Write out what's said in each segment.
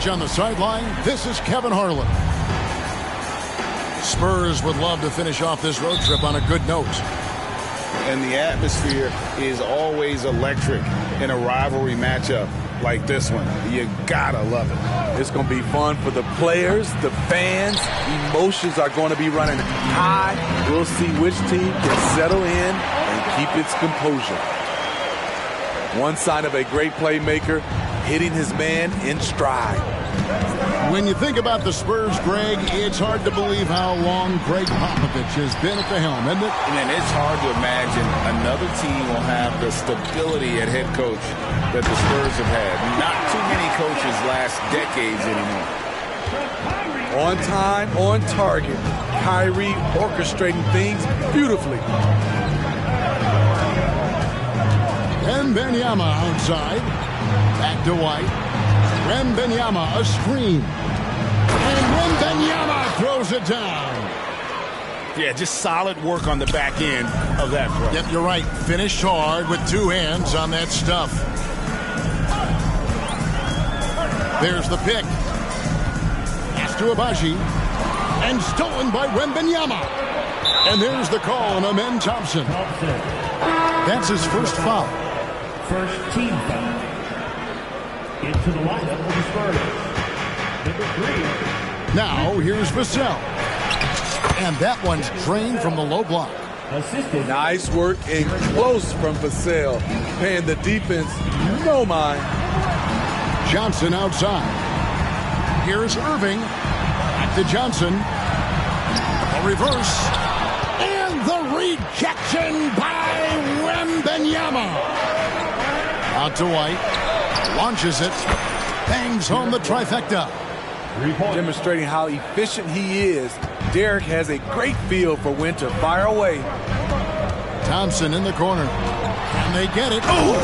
On the sideline, this is Kevin Harlan. Spurs would love to finish off this road trip on a good note. And the atmosphere is always electric in a rivalry matchup like this one. You gotta love it. It's going to be fun for the players, the fans. Emotions are going to be running high. We'll see which team can settle in and keep its composure. One sign of a great playmaker, hitting his man in stride. When you think about the Spurs, Greg, it's hard to believe how long Greg Popovich has been at the helm, isn't it? And it's hard to imagine another team will have the stability at head coach that the Spurs have had. Not too many coaches last decades anymore. On time, on target. Kyrie orchestrating things beautifully. Wembanyama outside. Back to White. Wembanyama, a screen. And Wembanyama throws it down. Yeah, just solid work on the back end of that play. Yep, you're right. Finished hard with two hands on that stuff. There's the pick. Pass to Abaji. And stolen by Wembanyama. And there's the call on Amen Thompson. That's his first foul. First team foul. Into the lineup for the Spurs. Number 3. Now, here's Vassell. And that one's drained from the low block. Assisted. Nice work and close from Vassell. Paying the defense no mind. Johnson outside. Here's Irving. Back to Johnson. A reverse. And the rejection by Wembanyama. Out to White. Launches it. Bangs home the trifecta. Demonstrating how efficient he is. Derek has a great feel for when to fire away. Thompson in the corner. And they get it. Oh,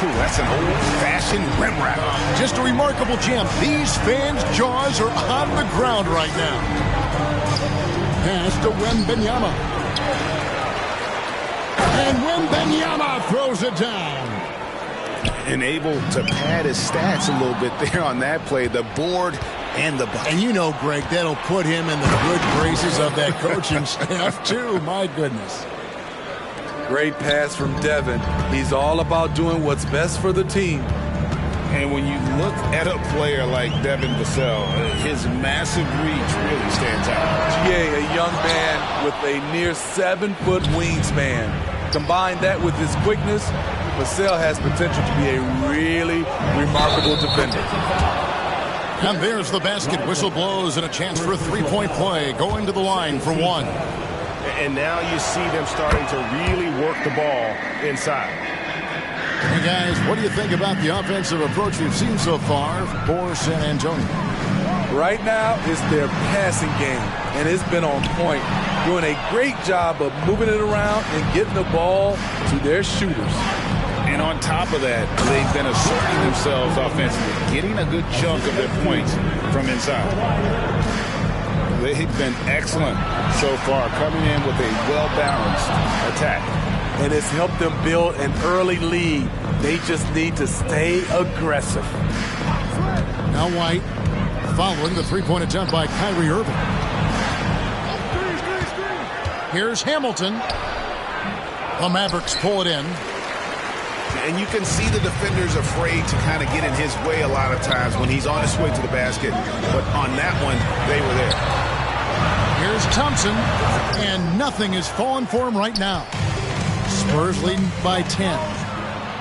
that's an old-fashioned rim wrap. Just a remarkable jam. These fans' jaws are on the ground right now. Pass to Wembanyama. And Wembanyama throws it down. And able to pad his stats a little bit there on that play. The board and the bucket. And you know, Greg, that'll put him in the good graces of that coaching staff, too. My goodness. Great pass from Devin. He's all about doing what's best for the team. And when you look at a player like Devin Vassell, his massive reach really stands out. GA, a young man with a near 7-foot wingspan. Combine that with his quickness, Vassell has potential to be a really remarkable defender. And there's the basket. Whistle blows and a chance for a three-point play. Going to the line for one. And now you see them starting to really work the ball inside. Hey, guys, what do you think about the offensive approach we've seen so far for San Antonio? Right now, it's their passing game, and it's been on point. Doing a great job of moving it around and getting the ball to their shooters. And on top of that, they've been asserting themselves offensively, getting a good chunk of their points from inside. They've been excellent so far, coming in with a well-balanced attack. And it's helped them build an early lead. They just need to stay aggressive. Now White following the three-point attempt by Kyrie Irving. Here's Hamilton. The Mavericks pull it in. And you can see the defenders afraid to kind of get in his way a lot of times when he's on his way to the basket. But on that one, they were there. Here's Thompson. And nothing is falling for him right now. Spurs leading by 10.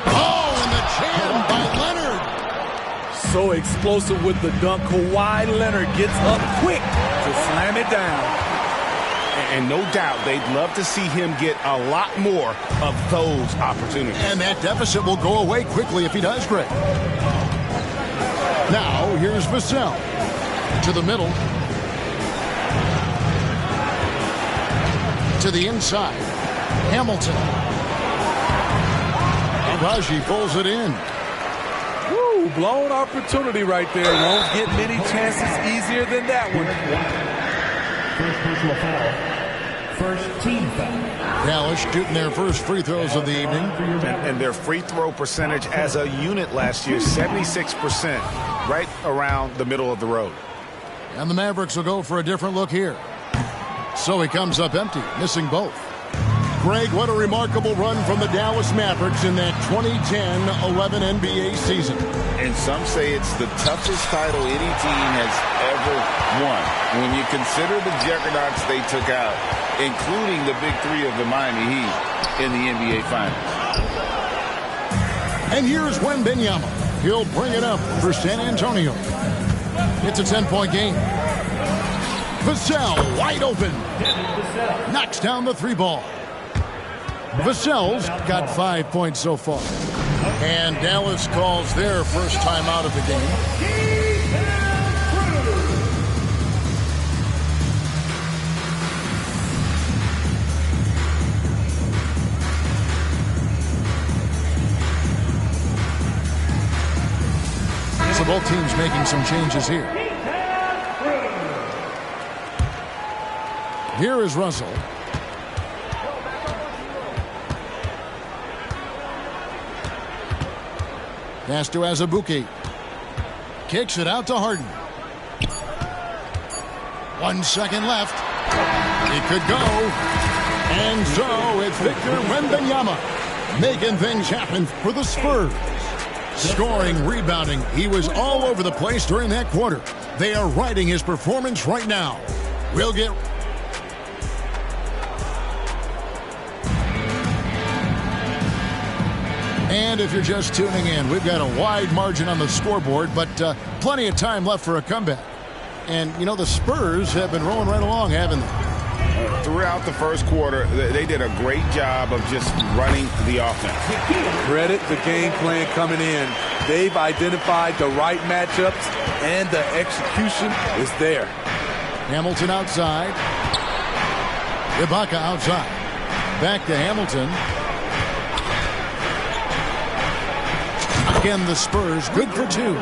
Oh, and the jam by Leonard. So explosive with the dunk. Kawhi Leonard gets up quick to slam it down. And no doubt they'd love to see him get a lot more of those opportunities. And that deficit will go away quickly if he does, Greg. Now, here's Vassell. To the middle. To the inside. Hamilton. Abaji pulls it in. Woo, blown opportunity right there. Won't get many chances easier than that one. First personal foul. First team foul. Dallas shooting their first free throws of the evening. And their free throw percentage as a unit last year, 76%, right around the middle of the road. And the Mavericks will go for a different look here. So he comes up empty, missing both. Greg, what a remarkable run from the Dallas Mavericks in that 2010-11 NBA season. And some say it's the toughest title any team has ever won. When you consider the juggernauts they took out, including the big three of the Miami Heat in the NBA Finals. And here's Wembanyama. He'll bring it up for San Antonio. It's a 10-point game. Vassell wide open. Knocks down the three ball. Vassell's got 5 points so far. And Dallas calls their first time out of the game. So both teams making some changes here. Here is Russell. Pass to Azubuike. Kicks it out to Harden. 1 second left. It could go. And so it's Victor Wembanyama making things happen for the Spurs. Scoring, rebounding. He was all over the place during that quarter. They are riding his performance right now. We'll get... And if you're just tuning in, we've got a wide margin on the scoreboard, but plenty of time left for a comeback. And, you know, the Spurs have been rolling right along, haven't they? Throughout the first quarter, they did a great job of just running the offense. Credit the game plan coming in. They've identified the right matchups, and the execution is there. Hamilton outside. Ibaka outside. Back to Hamilton. Again, the Spurs good for two.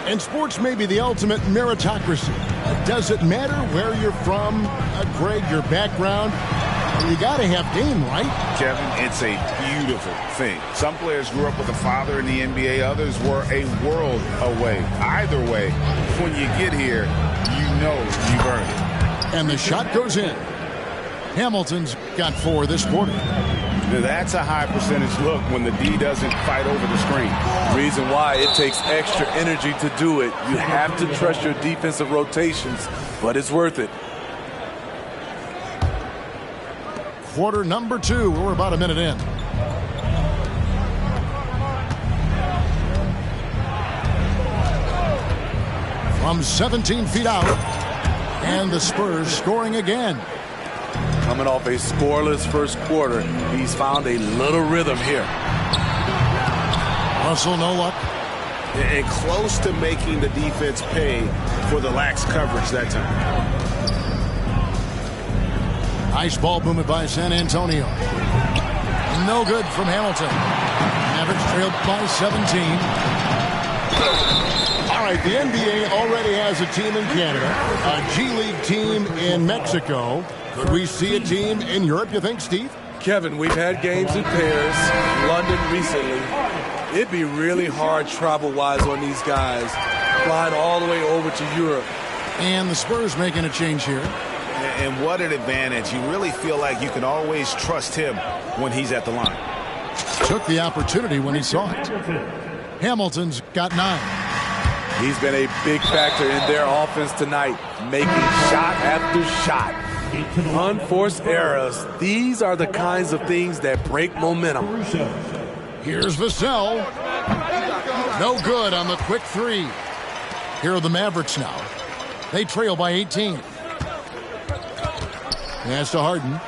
And sports may be the ultimate meritocracy. Does it matter where you're from, Greg, your background? You got to have game, right? Kevin, it's a beautiful thing. Some players grew up with a father in the NBA. Others were a world away. Either way, when you get here, you know you've earned it. And the shot goes in. Hamilton's got 4 this quarter. That's a high percentage look when the D doesn't fight over the screen. Reason why it takes extra energy to do it. You have to trust your defensive rotations, but it's worth it. Quarter number 2. We're about a minute in. From 17 feet out. And the Spurs scoring again. Coming off a scoreless first quarter, he's found a little rhythm here. Russell, no luck. And close to making the defense pay for the lax coverage that time. Nice ball movement by San Antonio. No good from Hamilton. Mavericks trailed by 17. All right, the NBA already has a team in Canada, a G League team in Mexico. Could we see a team in Europe, you think, Steve? Kevin, we've had games in Paris, London recently. It'd be really hard travel-wise on these guys, flying all the way over to Europe. And the Spurs making a change here. And what an advantage. You really feel like you can always trust him when he's at the line. Took the opportunity when he saw it. Hamilton's got 9. He's been a big factor in their offense tonight, making shot after shot. Unforced errors. These are the kinds of things that break momentum. Here's Vassell. No good on the quick 3. Here are the Mavericks now. They trail by 18. Pass to Harden.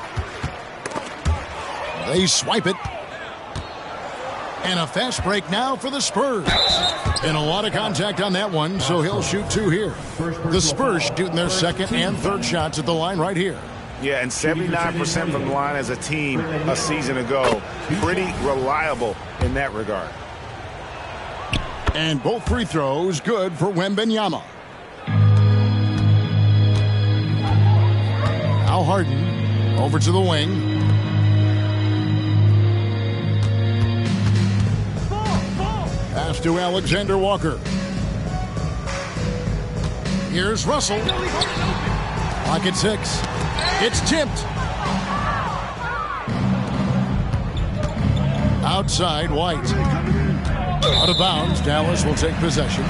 They swipe it. And a fast break now for the Spurs. And a lot of contact on that one, so he'll shoot 2 here. The Spurs shooting their second and third shots at the line right here. Yeah, and 79% from the line as a team a season ago. Pretty reliable in that regard. And both free throws good for Wembanyama. Now Harden. Over to the wing. Pass to Alexander Walker. Here's Russell. Pocket 6. It's tipped. Outside, White. Out of bounds, Dallas will take possession.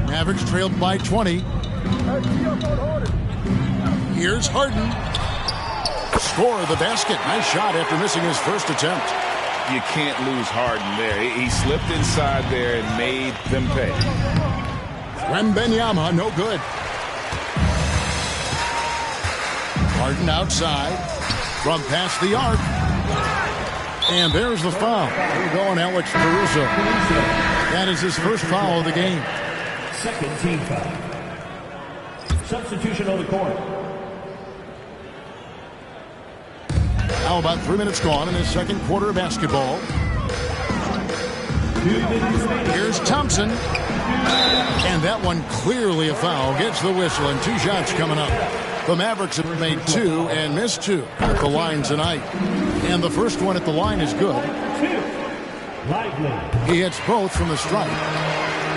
Mavericks trailed by 20. Here's Harden. Score the basket. Nice shot after missing his first attempt. You can't lose Harden there. He slipped inside there and made them pay. Wembanyama, no good. Harden outside from past the arc. And there's the foul. We're going Alex Caruso. That is his first foul of the game. Second team foul. Substitution on the court. Now about 3 minutes gone in his second quarter of basketball. Here's Thompson. And that one clearly a foul. Gets the whistle and 2 shots coming up. The Mavericks have made 2 and missed 2 at the line tonight. And the first one at the line is good. He hits both from the stripe.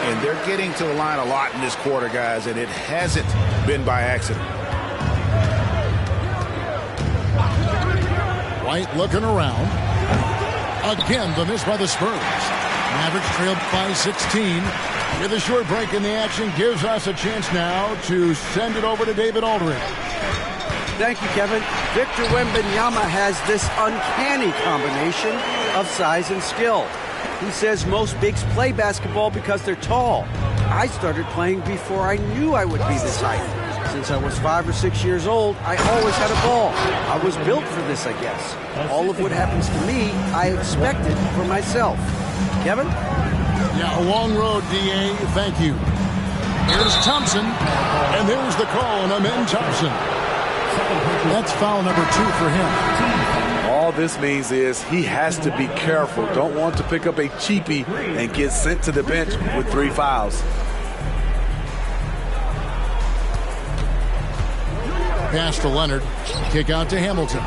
And they're getting to the line a lot in this quarter, guys, and it hasn't been by accident. White looking around. Again, the miss by the Spurs. Mavericks trailed by 16. With a short break in the action, gives us a chance now to send it over to David Aldridge. Thank you, Kevin. Victor Wembanyama has this uncanny combination of size and skill. He says most bigs play basketball because they're tall. I started playing before I knew I would be this height. Since I was 5 or 6 years old, I always had a ball. I was built for this, I guess. All of what happens to me, I expected for myself. Kevin? Yeah, a long road, D.A. Thank you. Here's Thompson, and there's the call on Amen Thompson. That's foul number 2 for him. All this means is he has to be careful. Don't want to pick up a cheapie and get sent to the bench with 3 fouls. Pass to Leonard. Kick out to Hamilton.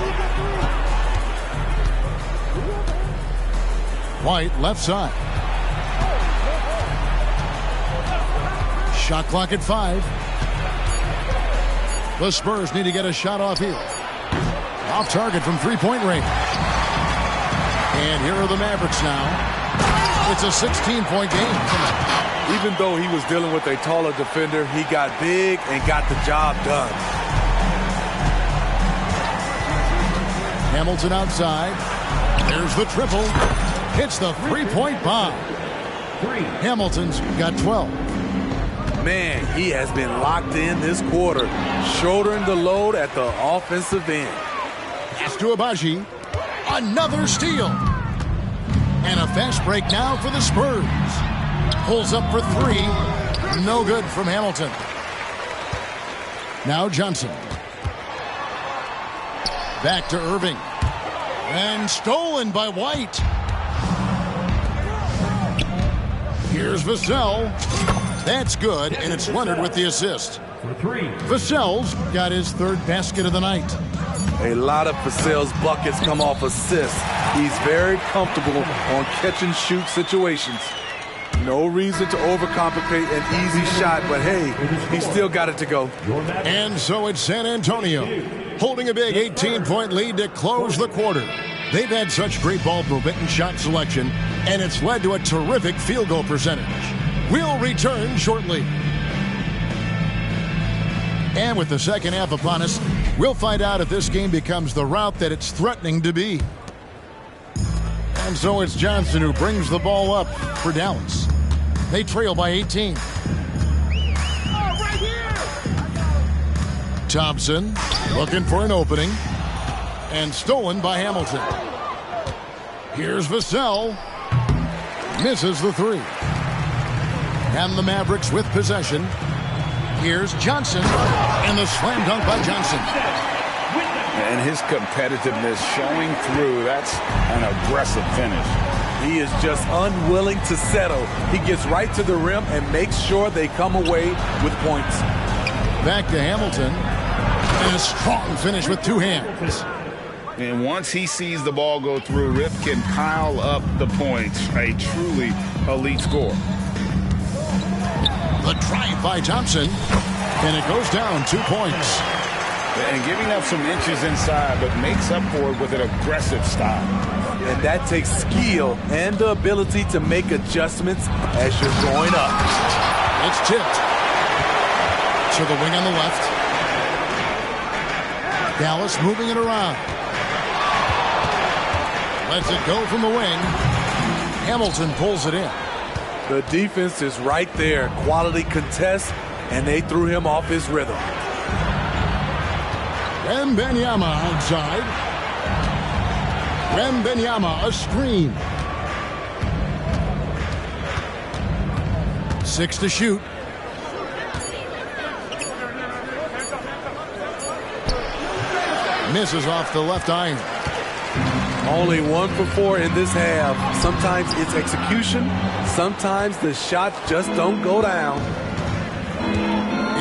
White, left side. Shot clock at 5. The Spurs need to get a shot off here. Off target from three-point range. And here are the Mavericks now. It's a 16-point game tonight. Even though he was dealing with a taller defender, he got big and got the job done. Hamilton outside. There's the triple. Hits the three-point bomb. Hamilton's got 12. Man, he has been locked in this quarter, shouldering the load at the offensive end. Pass to Abaji. Another steal. And a fast break now for the Spurs. Pulls up for 3. No good from Hamilton. Now Johnson. Back to Irving. And stolen by White. Here's Vassell. That's good, and it's Leonard with the assist. Vassell's got his 3rd basket of the night. A lot of Vassell's buckets come off assists. He's very comfortable on catch-and-shoot situations. No reason to overcomplicate an easy shot, but hey, he still got it to go. And so it's San Antonio, holding a big 18-point lead to close the quarter. They've had such great ball movement and shot selection, and it's led to a terrific field goal percentage. We'll return shortly. And with the second half upon us, we'll find out if this game becomes the rout that it's threatening to be. And so it's Johnson who brings the ball up for Dallas. They trail by 18. Thompson looking for an opening. And stolen by Hamilton. Here's Vassell. Misses the three. And the Mavericks with possession. Here's Johnson. And the slam dunk by Johnson. And his competitiveness showing through. That's an aggressive finish. He is just unwilling to settle. He gets right to the rim and makes sure they come away with points. Back to Hamilton. And a strong finish with two hands. And once he sees the ball go through, Rip can pile up the points. A truly elite score. The drive by Thompson. And it goes down 2 points. And giving up some inches inside, but makes up for it with an aggressive style. And that takes skill and the ability to make adjustments as you're going up. It's tipped to the wing on the left. Dallas moving it around. Lets it go from the wing. Hamilton pulls it in. The defense is right there. Quality contest, and they threw him off his rhythm. Wembanyama outside. Wembanyama, a screen. 6 to shoot. Misses off the left iron. Only 1 for 4 in this half. Sometimes it's execution. Sometimes the shots just don't go down.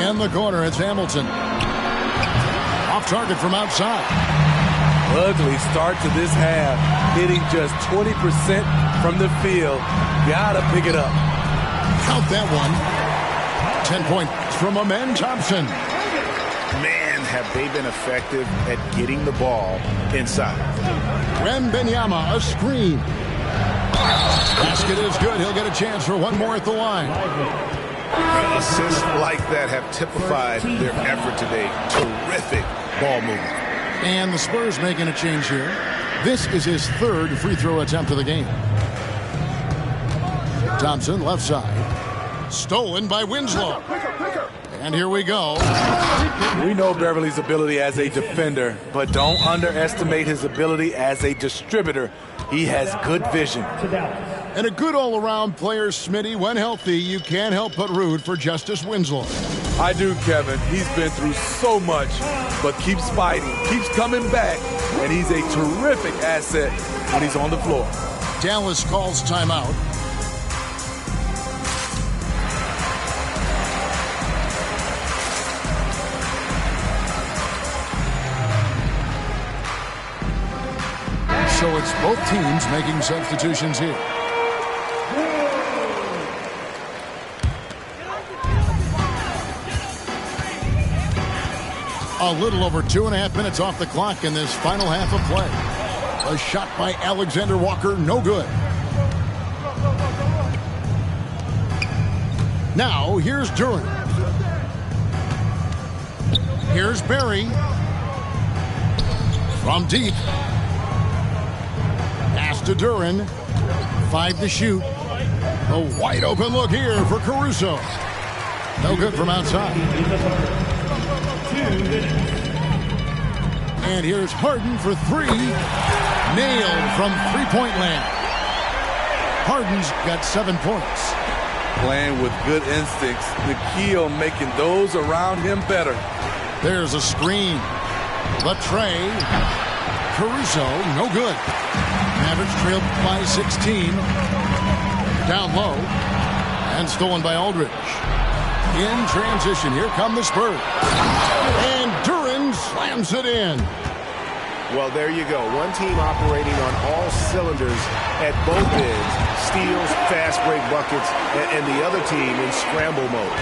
In the corner, it's Hamilton. Off target from outside. Ugly start to this half. Hitting just 20% from the field. Gotta pick it up. Count that one. 10 points from Amen Thompson. Man, have they been effective at getting the ball inside. Wembanyama, a screen. Basket is good. He'll get a chance for one more at the line. Assists like that have typified their effort today. Terrific ball movement. And the Spurs making a change here. This is his 3rd free throw attempt of the game. Thompson, left side. Stolen by Winslow. And here we go. We know Beverly's ability as a defender, but don't underestimate his ability as a distributor. He has good vision. And a good all-around player, Smitty. When healthy, you can't help but root for Justice Winslow. I do, Kevin. He's been through so much, but keeps fighting, keeps coming back, and he's a terrific asset when he's on the floor. Dallas calls timeout. So it's both teams making substitutions here. A little over 2.5 minutes off the clock in this final half of play. A shot by Alexander Walker, no good. Now, here's Duren. Here's Barry. From deep. Pass to Duren. 5 to shoot. A wide open look here for Caruso. No good from outside. And here's Harden for 3. Nailed from three-point land. Harden's got 7 points. Playing with good instincts. The key on making those around him better. There's a screen. The tray. Caruso, no good. Mavericks trailed by 16. Down low. And stolen by Aldridge. In transition, here come the Spurs. And Duren slams it in. Well, there you go. One team operating on all cylinders at both ends. Steals, fast break buckets, and the other team in scramble mode.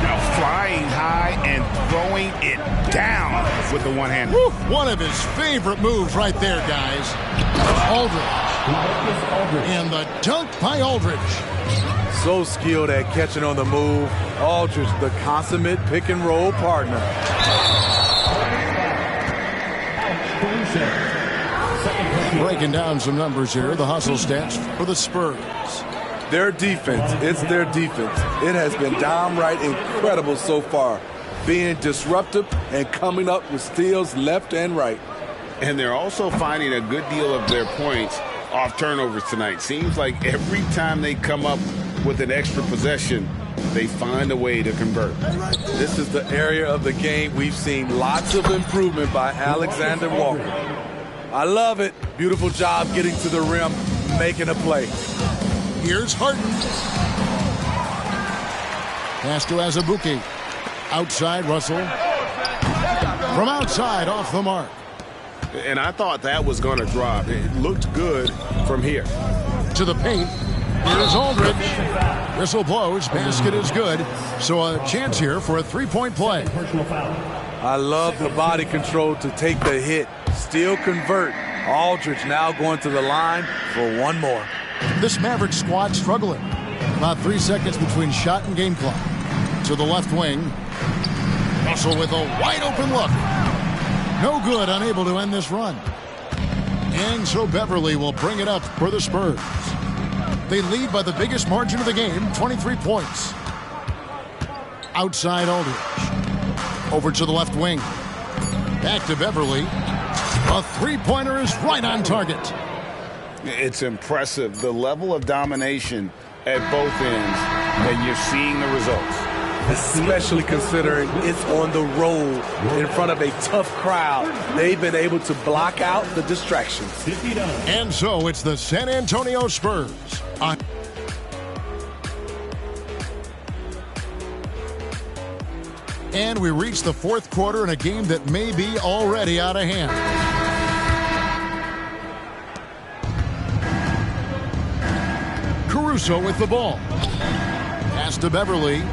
Now flying high and throwing it down with the one-hander. One of his favorite moves right there, guys. Aldridge. And the dunk by Aldridge. So skilled at catching on the move. Aldridge, the consummate pick-and-roll partner. Breaking down some numbers here. The hustle stats for the Spurs. Their defense, it's their defense. It has been downright incredible so far. being disruptive and coming up with steals left and right. And they're also finding a good deal of their points off turnovers tonight. Seems like every time they come up with an extra possession, they find a way to convert. This is the area of the game we've seen lots of improvement by Alexander Walker. I love it. Beautiful job getting to the rim, making a play. Here's Harden. Pass to Azubuike. Outside, Russell. From outside, off the mark. And I thought that was going to drop. It looked good from here. To the paint. Here's Aldridge. Whistle blows. Basket is good. So a chance here for a three-point play. I love the body control to take the hit. Still convert. Aldridge now going to the line for one more. This Maverick squad struggling. About 3 seconds between shot and game clock. To the left wing. Russell with a wide open look. No good, unable to end this run. And so Beverly will bring it up for the Spurs. They lead by the biggest margin of the game, 23 points. Outside Aldridge. Over to the left wing. Back to Beverly. A three-pointer is right on target. It's impressive, the level of domination at both ends, and you're seeing the results. Especially considering it's on the road in front of a tough crowd. They've been able to block out the distractions. And so it's the San Antonio Spurs. And we reach the fourth quarter in a game that may be already out of hand. Caruso with the ball. Pass to Beverly.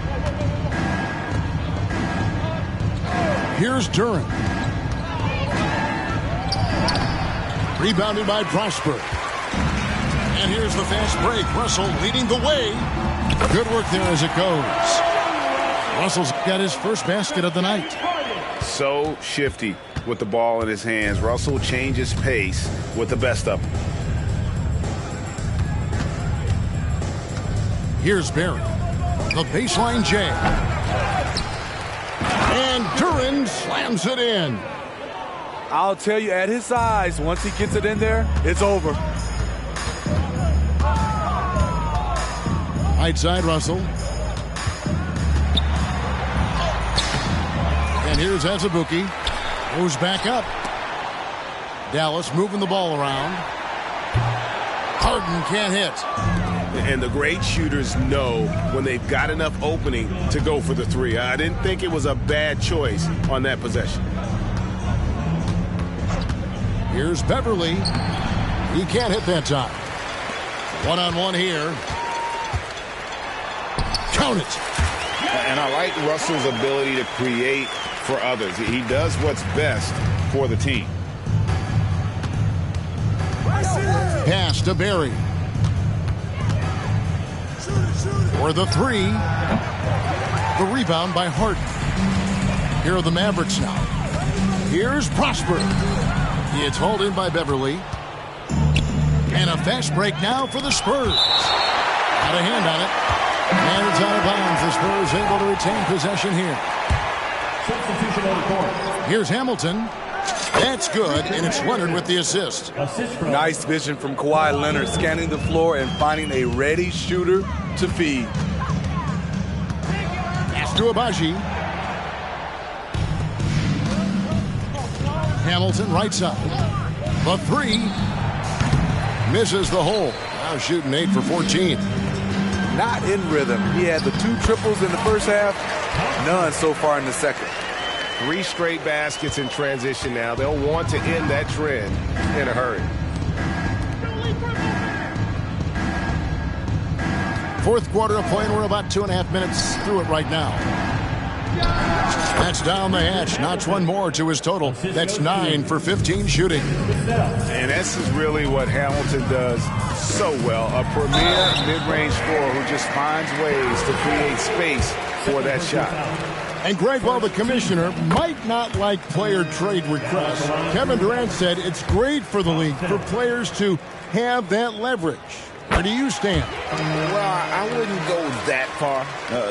Here's Duren. Rebounded by Prosper. And here's the fast break. Russell leading the way. Good work there as it goes. Russell's got his first basket of the night. So shifty with the ball in his hands. Russell changes pace with the best of them. Here's Barry. The baseline J. And Duren slams it in. I'll tell you, at his size, once he gets it in there, it's over. Right side, Russell. And here's Azubuike. Goes back up. Dallas moving the ball around. Harden can't hit. And the great shooters know when they've got enough opening to go for the three. I didn't think it was a bad choice on that possession. Here's Beverly. He can't hit that time. One-on-one here. Count it. And I like Russell's ability to create for others. He does what's best for the team. Pass to Barry. For the three. The rebound by Harden. Here are the Mavericks now. Here's Prosper. It's hauled in by Beverly. And a fast break now for the Spurs. Got a hand on it. And it's out of bounds. The Spurs able to retain possession here. Substitution on the court. Here's Hamilton. That's good, and it's Leonard with the assist. Nice vision from Kawhi Leonard, scanning the floor and finding a ready shooter to feed. Pass to Abaji. Hamilton right side. The three. Misses the hole. Now shooting 8 for 14. Not in rhythm. He had the 2 triples in the first half, none so far in the second. 3 straight baskets in transition now. They'll want to end that trend in a hurry. Fourth quarter of play, and we're about 2.5 minutes through it right now. That's down the hatch. Notch one more to his total. That's 9 for 15 shooting. And this is really what Hamilton does so well. A premier mid-range scorer who just finds ways to create space for that shot. And Greg, while the commissioner might not like player trade requests, Kevin Durant said it's great for the league for players to have that leverage. Where do you stand? Well, I wouldn't go that far.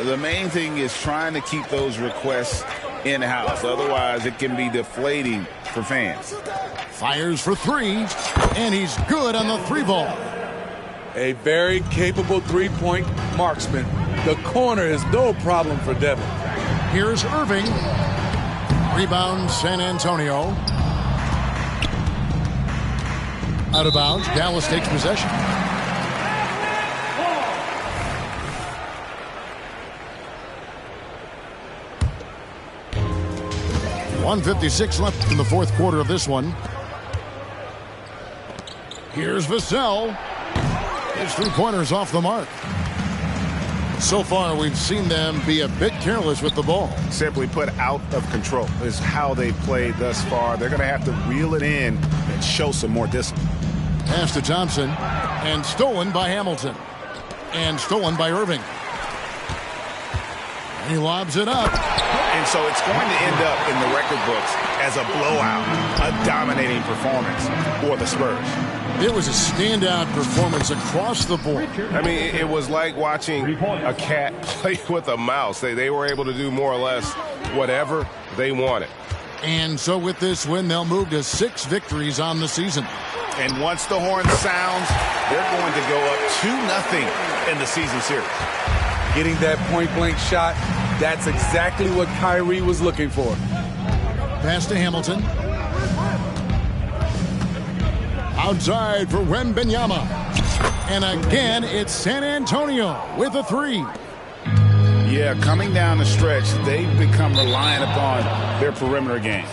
The main thing is trying to keep those requests in-house. Otherwise, it can be deflating for fans. Fires for three, and he's good on the three ball. A very capable three-point marksman. The corner is no problem for Devin. Here's Irving. Rebound, San Antonio. Out of bounds. Dallas takes possession. .156 left in the fourth quarter of this one. Here's Vassell. His three-pointers off the mark. So far, we've seen them be a bit careless with the ball. Simply put, out of control is how they played thus far. They're going to have to reel it in and show some more discipline. Pass to Thompson, and stolen by Hamilton. And stolen by Irving. He lobs it up. And so it's going to end up in the record books as a blowout, a dominating performance for the Spurs. It was a standout performance across the board. I mean, it was like watching a cat play with a mouse. They were able to do more or less whatever they wanted. And so with this win, they'll move to 6 victories on the season. And once the horn sounds, they're going to go up 2-0 in the season series. Getting that point-blank shot, that's exactly what Kyrie was looking for. Pass to Hamilton. Outside for Wembanyama. And again, it's San Antonio with a three. Yeah, coming down the stretch, they've become reliant upon their perimeter game.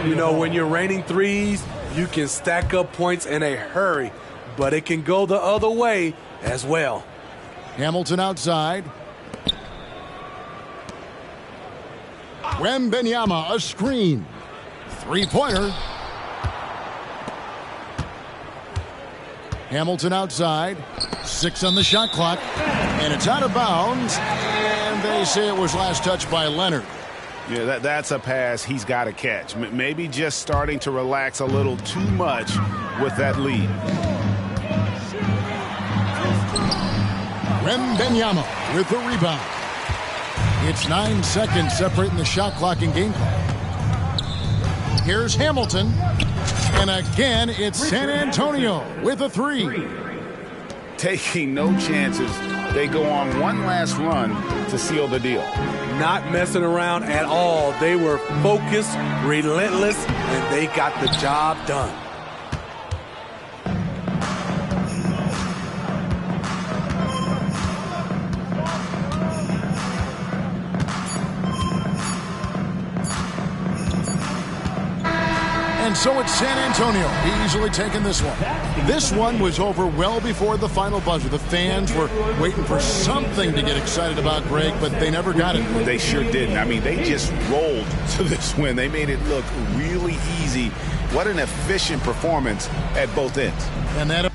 You know, when you're raining threes, you can stack up points in a hurry, but it can go the other way as well. Hamilton outside. Wembanyama, a screen. Three-pointer. Hamilton outside. 6 on the shot clock. And it's out of bounds. And they say it was last touched by Leonard. Yeah, that's a pass he's got to catch. Maybe just starting to relax a little too much with that lead. Wembanyama with the rebound. It's 9 seconds separating the shot clock and game clock. Here's Hamilton. And again, it's San Antonio with a three. Taking no chances. They go on one last run to seal the deal. Not messing around at all. They were focused, relentless, and they got the job done. And so it's San Antonio easily taking this one. This one was over well before the final buzzer. The fans were waiting for something to get excited about, Greg, but they never got it. They sure didn't. I mean, they just rolled to this win. They made it look really easy. What an efficient performance at both ends. And that